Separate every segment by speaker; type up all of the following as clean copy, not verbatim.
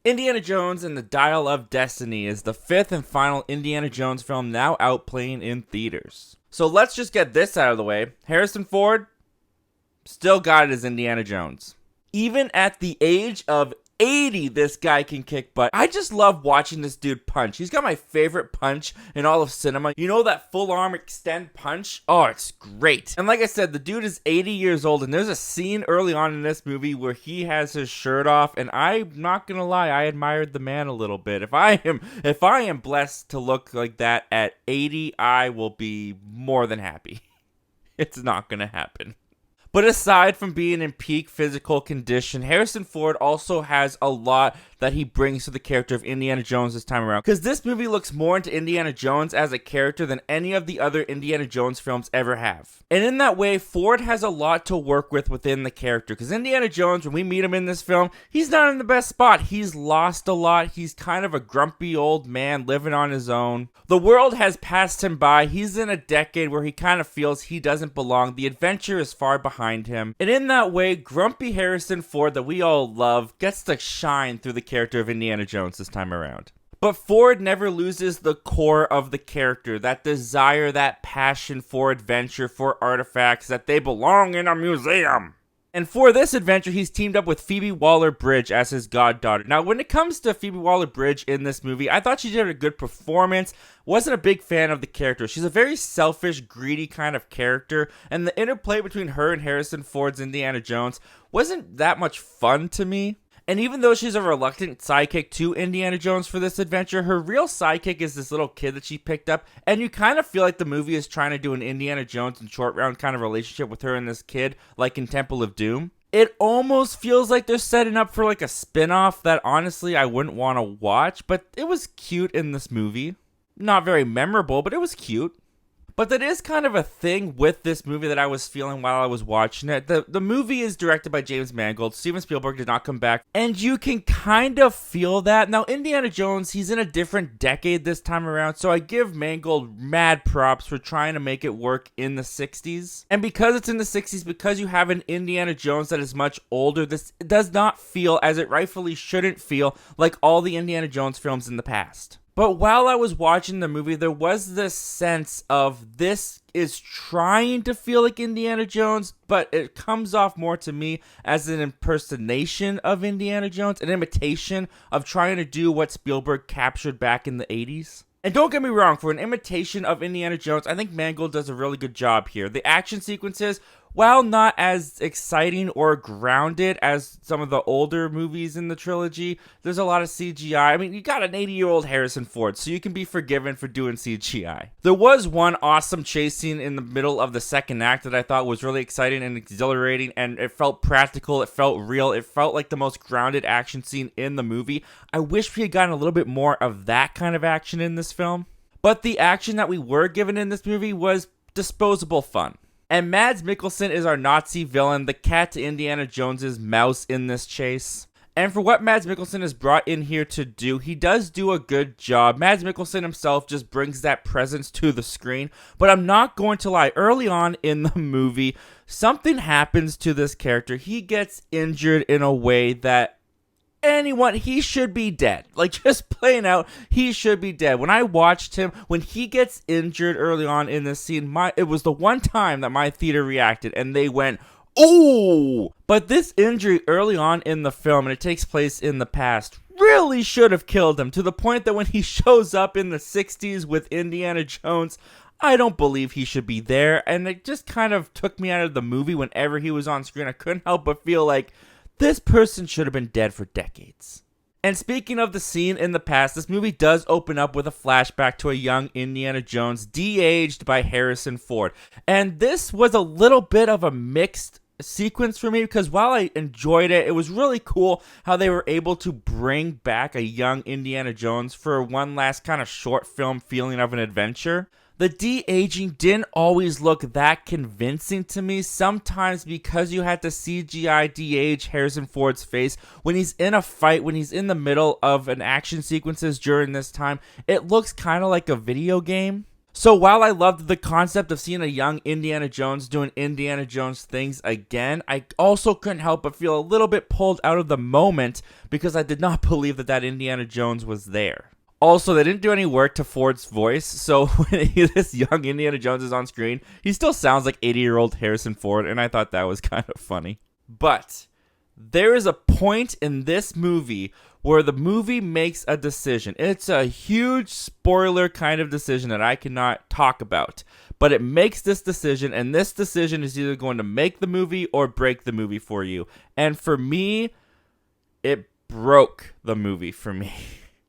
Speaker 1: Indiana Jones and the Dial of Destiny is the 5th and final Indiana Jones film now out playing in theaters. So let's just get this out of the way. Harrison Ford still got it as Indiana Jones. Even at the age of 80, this guy can kick butt. I just love watching this dude punch. He's got my favorite punch in all of cinema. You know that full arm extend punch? Oh, it's great. And like I said, the dude is 80 years old, and there's a scene early on in this movie where he has his shirt off, and I'm not gonna lie, I admired the man a little bit. If I am blessed to look like that at 80, I will be more than happy. It's not gonna happen. But aside from being in peak physical condition, Harrison Ford also has a lot that he brings to the character of Indiana Jones this time around. Because this movie looks more into Indiana Jones as a character than any of the other Indiana Jones films ever have. And in that way, Ford has a lot to work with within the character. Because Indiana Jones, when we meet him in this film, he's not in the best spot. He's lost a lot. He's kind of a grumpy old man living on his own. The world has passed him by. He's in a decade where he kind of feels he doesn't belong. The adventure is far behind him. And in that way, grumpy Harrison Ford that we all love gets to shine through the character of Indiana Jones this time around. But Ford never loses the core of the character, that desire, that passion for adventure, for artifacts, that they belong in a museum. And for this adventure, he's teamed up with Phoebe Waller-Bridge as his goddaughter. Now, when it comes to Phoebe Waller-Bridge in this movie, I thought she did a good performance. Wasn't a big fan of the character. She's a very selfish, greedy kind of character, and the interplay between her and Harrison Ford's Indiana Jones wasn't that much fun to me. And even though she's a reluctant sidekick to Indiana Jones for this adventure, her real sidekick is this little kid that she picked up, and you kind of feel like the movie is trying to do an Indiana Jones and Short Round kind of relationship with her and this kid, like in Temple of Doom. It almost feels like they're setting up for like a spin-off that honestly I wouldn't want to watch, but it was cute in this movie. Not very memorable, but it was cute. But that is kind of a thing with this movie that I was feeling while I was watching it. The movie is directed by James Mangold. Steven Spielberg did not come back. And you can kind of feel that. Now, Indiana Jones, he's in a different decade this time around. So I give Mangold mad props for trying to make it work in the 60s. And because it's in the 60s, because you have an Indiana Jones that is much older, this does not feel, as it rightfully shouldn't feel, like all the Indiana Jones films in the past. But while I was watching the movie, there was this sense of this is trying to feel like Indiana Jones, but it comes off more to me as an impersonation of Indiana Jones, an imitation of trying to do what Spielberg captured back in the 80s. And don't get me wrong, for an imitation of Indiana Jones, I think Mangold does a really good job here. The action sequences, while not as exciting or grounded as some of the older movies in the trilogy, there's a lot of CGI. I mean, you got an 80-year-old Harrison Ford, so you can be forgiven for doing CGI. There was one awesome chase scene in the middle of the second act that I thought was really exciting and exhilarating, and it felt practical, it felt real, it felt like the most grounded action scene in the movie. I wish we had gotten a little bit more of that kind of action in this film. But the action that we were given in this movie was disposable fun. And Mads Mikkelsen is our Nazi villain, the cat to Indiana Jones's mouse in this chase. And for what Mads Mikkelsen is brought in here to do, he does do a good job. Mads Mikkelsen himself just brings that presence to the screen. But I'm not going to lie, early on in the movie, something happens to this character. He gets injured in a way that he should be dead. Like, just plain out, he should be dead. When I watched him, when he gets injured early on in this scene, it was the one time that my theater reacted, and they went, "Oh!" But this injury early on in the film, and it takes place in the past, really should have killed him, to the point that when he shows up in the 60s with Indiana Jones, I don't believe he should be there, and it just kind of took me out of the movie whenever he was on screen. I couldn't help but feel like this person should have been dead for decades. And speaking of the scene in the past, this movie does open up with a flashback to a young Indiana Jones de-aged by Harrison Ford. And this was a little bit of a mixed sequence for me, because while I enjoyed it, it was really cool how they were able to bring back a young Indiana Jones for one last kind of short film feeling of an adventure. The de-aging didn't always look that convincing to me, sometimes because you had to CGI de-age Harrison Ford's face when he's in a fight, when he's in the middle of an action sequences during this time. It looks kind of like a video game. So while I loved the concept of seeing a young Indiana Jones doing Indiana Jones things again, I also couldn't help but feel a little bit pulled out of the moment because I did not believe that Indiana Jones was there. Also, they didn't do any work to Ford's voice, so when this young Indiana Jones is on screen, he still sounds like 80-year-old Harrison Ford, and I thought that was kind of funny. But there is a point in this movie where the movie makes a decision. It's a huge spoiler kind of decision that I cannot talk about, but it makes this decision, and this decision is either going to make the movie or break the movie for you. And for me, it broke the movie for me.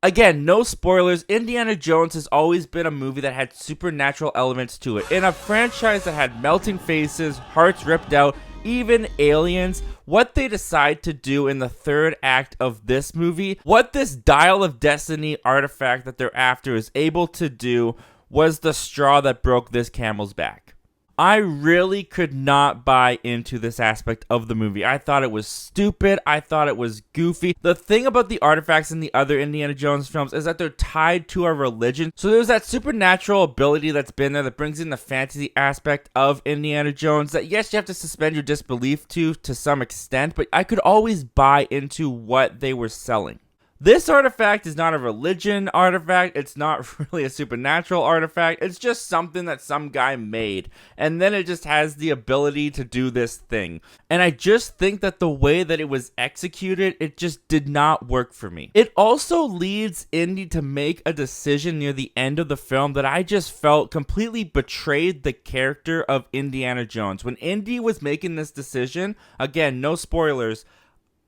Speaker 1: Again, no spoilers, Indiana Jones has always been a movie that had supernatural elements to it. In a franchise that had melting faces, hearts ripped out, even aliens, what they decide to do in the third act of this movie, what this Dial of Destiny artifact that they're after is able to do, was the straw that broke this camel's back. I really could not buy into this aspect of the movie. I thought it was stupid. I thought it was goofy. The thing about the artifacts in the other Indiana Jones films is that they're tied to a religion. So there's that supernatural ability that's been there that brings in the fantasy aspect of Indiana Jones that, yes, you have to suspend your disbelief to some extent, but I could always buy into what they were selling. This artifact is not a religion artifact, it's not really a supernatural artifact, it's just something that some guy made, and then it just has the ability to do this thing. And I just think that the way that it was executed, it just did not work for me. It also leads Indy to make a decision near the end of the film that I just felt completely betrayed the character of Indiana Jones. When Indy was making this decision, again, no spoilers,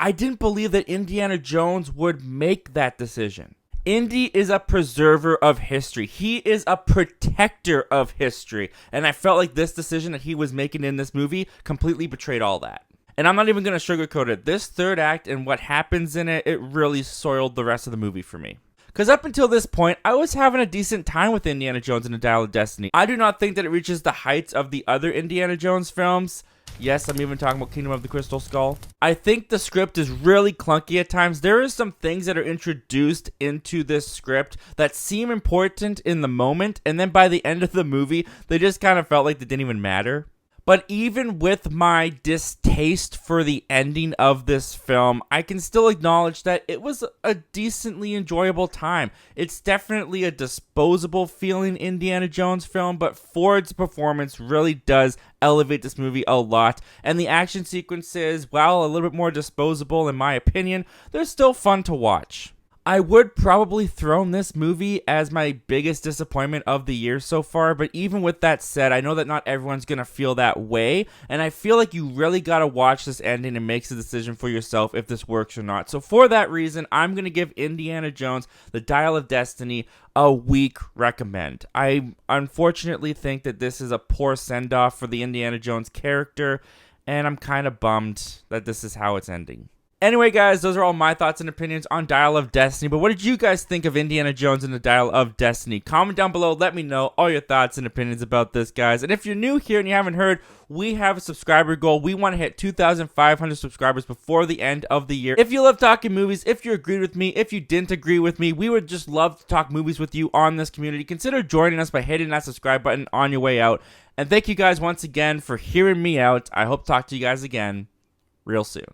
Speaker 1: I didn't believe that Indiana Jones would make that decision. Indy is a preserver of history. He is a protector of history. And I felt like this decision that he was making in this movie completely betrayed all that. And I'm not even going to sugarcoat it. This third act and what happens in it, it really soiled the rest of the movie for me. Because up until this point, I was having a decent time with Indiana Jones and the Dial of Destiny. I do not think that it reaches the heights of the other Indiana Jones films. Yes, I'm even talking about Kingdom of the Crystal Skull. I think the script is really clunky at times. There are some things that are introduced into this script that seem important in the moment, and then by the end of the movie, they just kind of felt like they didn't even matter. But even with my distaste for the ending of this film, I can still acknowledge that it was a decently enjoyable time. It's definitely a disposable feeling Indiana Jones film, but Ford's performance really does elevate this movie a lot. And the action sequences, while a little bit more disposable in my opinion, they're still fun to watch. I would probably throw this movie as my biggest disappointment of the year so far, but even with that said, I know that not everyone's going to feel that way, and I feel like you really got to watch this ending and make a decision for yourself if this works or not. So for that reason, I'm going to give Indiana Jones, The Dial of Destiny, a weak recommend. I unfortunately think that this is a poor send-off for the Indiana Jones character, and I'm kind of bummed that this is how it's ending. Anyway, guys, those are all my thoughts and opinions on Dial of Destiny, but what did you guys think of Indiana Jones and the Dial of Destiny? Comment down below, let me know all your thoughts and opinions about this, guys. And if you're new here and you haven't heard, we have a subscriber goal. We want to hit 2,500 subscribers before the end of the year. If you love talking movies, if you agreed with me, if you didn't agree with me, we would just love to talk movies with you on this community. Consider joining us by hitting that subscribe button on your way out. And thank you guys once again for hearing me out. I hope to talk to you guys again real soon.